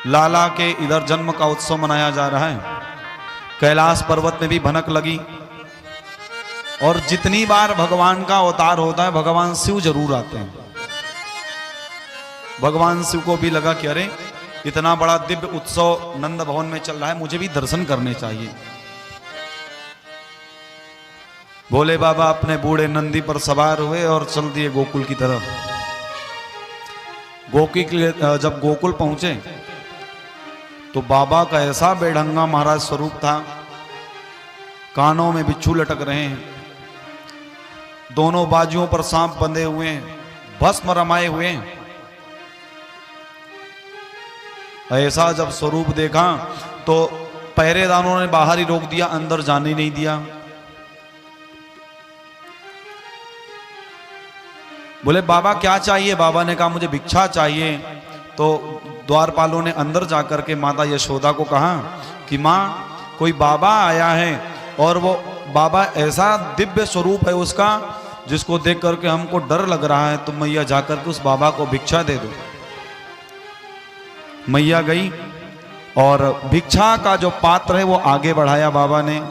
लाला के इधर जन्म का उत्सव मनाया जा रहा है। कैलाश पर्वत में भी भनक लगी और जितनी बार भगवान का अवतार होता है भगवान शिव जरूर आते हैं। भगवान शिव को भी लगा कि अरे इतना बड़ा दिव्य उत्सव नंद भवन में चल रहा है, मुझे भी दर्शन करने चाहिए। भोले बाबा अपने बूढ़े नंदी पर सवार हुए और चल दिए गोकुल की तरफ। जब गोकुल पहुंचे तो बाबा का ऐसा बेढंगा महाराज स्वरूप था, कानों में बिच्छू लटक रहे हैं, दोनों बाजुओं पर सांप बंधे हुए हैं, भस्म रमाए हुए हैं। ऐसा जब स्वरूप देखा तो पहरेदारों ने बाहर ही रोक दिया, अंदर जाने नहीं दिया। बोले बाबा क्या चाहिए? बाबा ने कहा मुझे भिक्षा चाहिए। तो द्वारपालों ने अंदर जाकर के माता यशोदा को कहा कि माँ कोई बाबा आया है और वो बाबा ऐसा दिव्य स्वरूप है उसका जिसको देख करके हमको डर लग रहा है, तुम मैया जाकर के उस बाबा को भिक्षा दे दो। मैया गई और भिक्षा का जो पात्र है वो आगे बढ़ाया बाबा ने।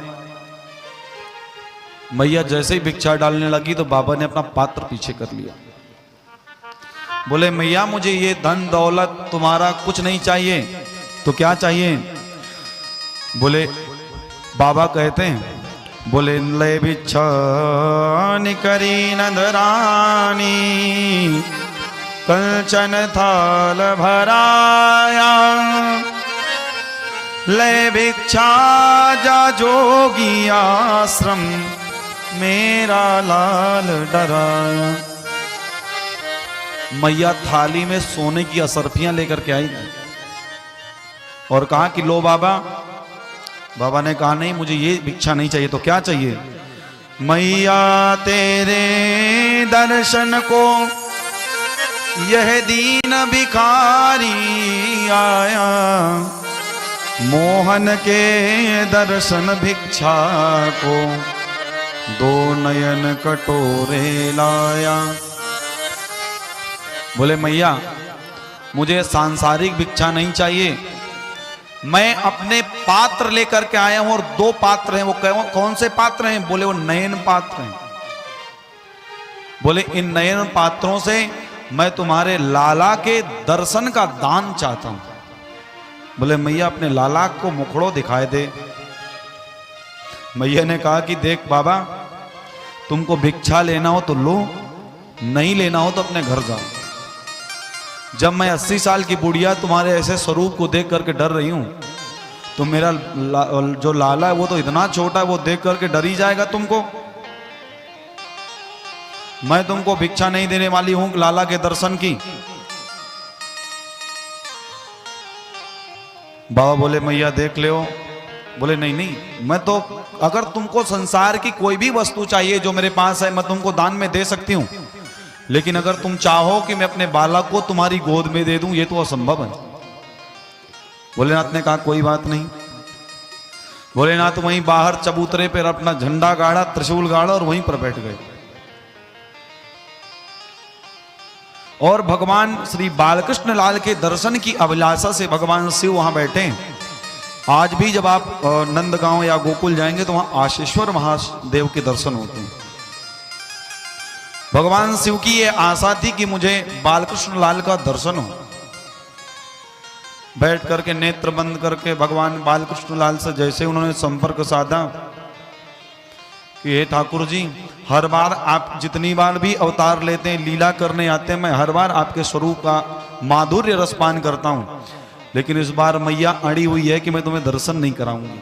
मैया जैसे ही भिक्षा डालने लगी तो बाबा ने अपना पात्र पीछे कर लिया। बोले मैया मुझे ये धन दौलत तुम्हारा कुछ नहीं चाहिए, तो क्या चाहिए? बोले बाबा कहते हैं, बोले ले भिक्षा निकरी नंदरानी कंचन थाल भराया, ले भिक्षा जा जोगी आश्रम मेरा लाल डराया। मैया थाली में सोने की असरफियां लेकर के आई और कहा कि लो बाबा। बाबा ने कहा नहीं मुझे ये भिक्षा नहीं चाहिए, तो क्या चाहिए? मैया तेरे दर्शन को यह दीन भिखारी आया, मोहन के दर्शन भिक्षा को दो नयन कटोरे लाया। बोले मैया मुझे सांसारिक भिक्षा नहीं चाहिए, मैं अपने पात्र लेकर के आया हूं और दो पात्र हैं। वो कौन से पात्र हैं? बोले वो नयन पात्र हैं। बोले इन नयन पात्रों से मैं तुम्हारे लाला के दर्शन का दान चाहता हूं। बोले मैया अपने लाला को मुखड़ो दिखाए दे। मैया ने कहा कि देख बाबा तुमको भिक्षा लेना हो तो लो, नहीं लेना हो तो अपने घर जाओ। जब मैं 80 साल की बुढ़िया तुम्हारे ऐसे स्वरूप को देख करके डर रही हूं तो मेरा जो लाला है वो तो इतना छोटा है, वो देख करके डर ही जाएगा तुमको। मैं तुमको भिक्षा नहीं देने वाली हूं लाला के दर्शन की। बाबा बोले मैया देख ले। बोले नहीं नहीं, मैं तो अगर तुमको संसार की कोई भी वस्तु चाहिए जो मेरे पास है मैं तुमको दान में दे सकती हूं, लेकिन अगर तुम चाहो कि मैं अपने बालक को तुम्हारी गोद में दे दूं ये तो असंभव है। भोलेनाथ ने कहा कोई बात नहीं। भोलेनाथ वहीं बाहर चबूतरे पर अपना झंडा गाड़ा, त्रिशूल गाड़ा और वहीं पर बैठ गए। और भगवान श्री बालकृष्ण लाल के दर्शन की अभिलाषा से भगवान शिव वहां बैठे। आज भी जब आप नंदगांव या गोकुल जाएंगे तो वहां आशीश्वर महादेव के दर्शन होते हैं। भगवान शिव की ये आशा थी कि मुझे बालकृष्ण लाल का दर्शन हो। बैठ करके नेत्र बंद करके भगवान बालकृष्ण लाल से जैसे उन्होंने संपर्क साधा कि हे ठाकुर जी हर बार आप जितनी बार भी अवतार लेते हैं लीला करने आते हैं, मैं हर बार आपके स्वरूप का माधुर्य रसपान करता हूं, लेकिन इस बार मैया अड़ी हुई है कि मैं तुम्हें दर्शन नहीं कराऊंगी।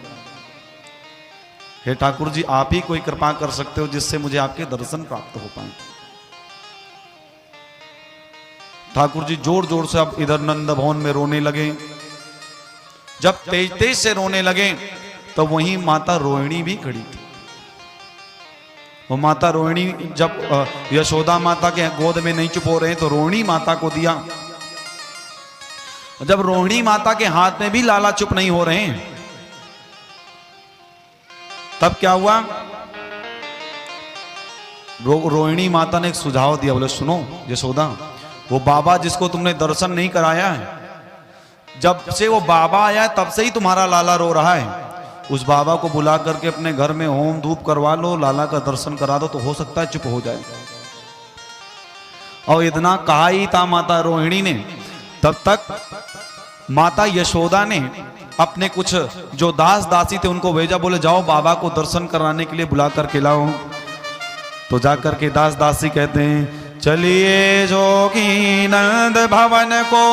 हे ठाकुर जी आप ही कोई कृपा कर सकते हो जिससे मुझे आपके दर्शन प्राप्त हो पाए। ठाकुर जी जोर जोर से अब इधर नंद भवन में रोने लगे। जब तेज तेज से रोने लगे तो वहीं माता रोहिणी भी खड़ी थी। वो माता रोहिणी जब यशोदा माता के गोद में नहीं चुप हो रहे तो रोहिणी माता को दिया। जब रोहिणी माता के हाथ में भी लाला चुप नहीं हो रहे हैं तब क्या हुआ? रोहिणी माता ने एक सुझाव दिया। बोले सुनो यशोदा, वो बाबा जिसको तुमने दर्शन नहीं कराया है, जब से वो बाबा आया तब से ही तुम्हारा लाला रो रहा है। उस बाबा को बुला करके अपने घर में होम धूप करवा लो, लाला का दर्शन करा दो, तो हो सकता है चुप हो जाए। और इतना कहा ही था माता रोहिणी ने, तब तक माता यशोदा ने अपने कुछ जो दास दासी थे उनको भेजा, बोले जाओ बाबा को दर्शन कराने के लिए बुला करके लाओ। तो जाकर के दास दासी कहते हैं चलिए जोगी नंद भवन को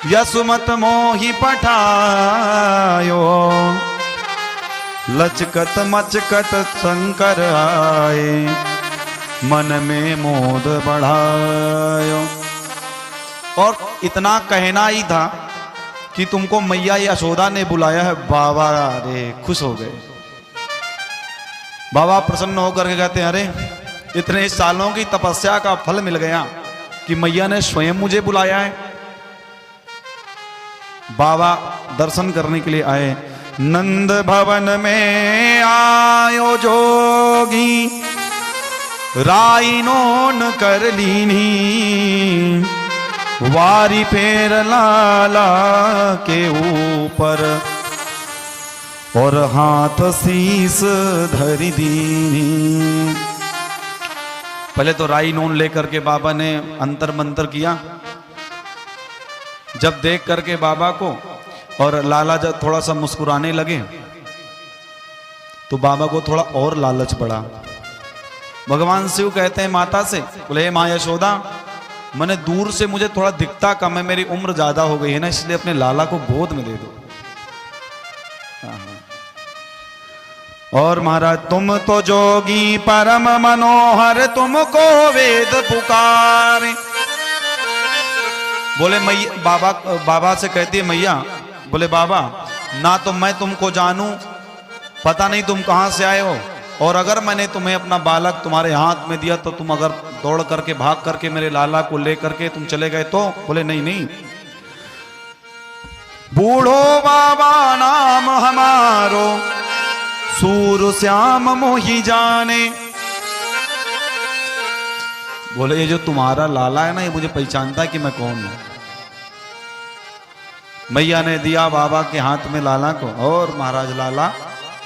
यसुमत मोहि पठायो, लचकत मचकत शंकर आए मन में मोद बढ़ायो। और इतना कहना ही था कि तुमको मैया यशोदा ने बुलाया है। बाबा अरे खुश हो गए। बाबा प्रसन्न होकर के कहते हैं अरे इतने सालों की तपस्या का फल मिल गया कि मैया ने स्वयं मुझे बुलाया है। बाबा दर्शन करने के लिए आए। नंद भवन में आयो जोगी राइनोन कर लीनी, वारी फेर लाला के ऊपर और हाथ शीस धरी दीनी। पहले तो राई नून लेकर के बाबा ने अंतर मंतर किया। जब देख करके बाबा को और लाला जब थोड़ा सा मुस्कुराने लगे तो बाबा को थोड़ा और लालच बढ़ा। भगवान शिव कहते हैं माता से, बोले हे माँ यशोदा, मैंने दूर से मुझे थोड़ा दिखता कम है, मेरी उम्र ज्यादा हो गई है ना, इसलिए अपने लाला को गोद में दे दो। और महाराज तुम तो जोगी परम मनोहर, तुमको वेद पुकारे। बोले मैया, बाबा से कहती है मैया, बोले बाबा ना तो मैं तुमको जानूं, पता नहीं तुम कहां से आए हो, और अगर मैंने तुम्हें अपना बालक तुम्हारे हाथ में दिया तो तुम अगर दौड़ करके भाग करके मेरे लाला को ले करके तुम चले गए तो। बोले नहीं नहीं, बूढ़ो बाबा नाम हमारो, सूर श्याम मोहि जाने। बोले ये जो तुम्हारा लाला है ना, ये मुझे पहचानता है कि मैं कौन हूं। मैया ने दिया बाबा के हाथ में लाला को, और महाराज लाला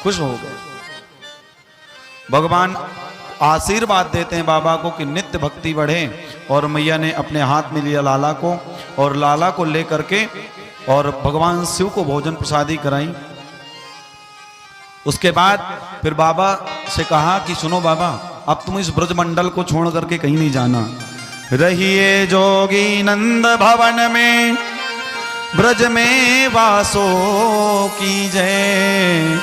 खुश हो गए। भगवान आशीर्वाद देते हैं बाबा को कि नित्य भक्ति बढ़े। और मैया ने अपने हाथ में लिया लाला को, और लाला को लेकर के और भगवान शिव को भोजन प्रसादी कराई। उसके बाद फिर बाबा से कहा कि सुनो बाबा, अब तुम इस ब्रजमंडल को छोड़ करके कहीं नहीं जाना, रहिए जोगी नंद भवन में, ब्रज में वासो कीजय,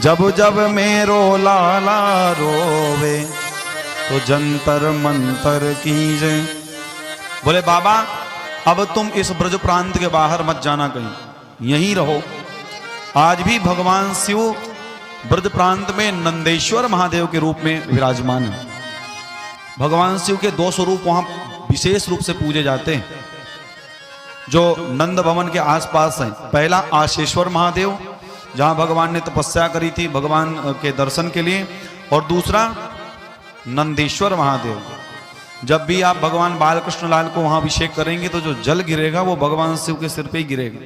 जब जब मेरो लाला रोवे तो जंतर मंतर कीजय। बोले बाबा अब तुम इस ब्रज प्रांत के बाहर मत जाना, कहीं यहीं रहो। आज भी भगवान शिव ब्रज प्रांत में नंदेश्वर महादेव के रूप में विराजमान है। भगवान शिव के दो स्वरूप वहां विशेष रूप से पूजे जाते हैं जो नंद भवन के आसपास हैं। पहला आशेश्वर महादेव, जहां भगवान ने तपस्या करी थी भगवान के दर्शन के लिए, और दूसरा नंदेश्वर महादेव। जब भी आप भगवान बालकृष्ण लाल को वहां अभिषेक करेंगे तो जो जल गिरेगा वो भगवान शिव के सिर पे ही गिरेगा।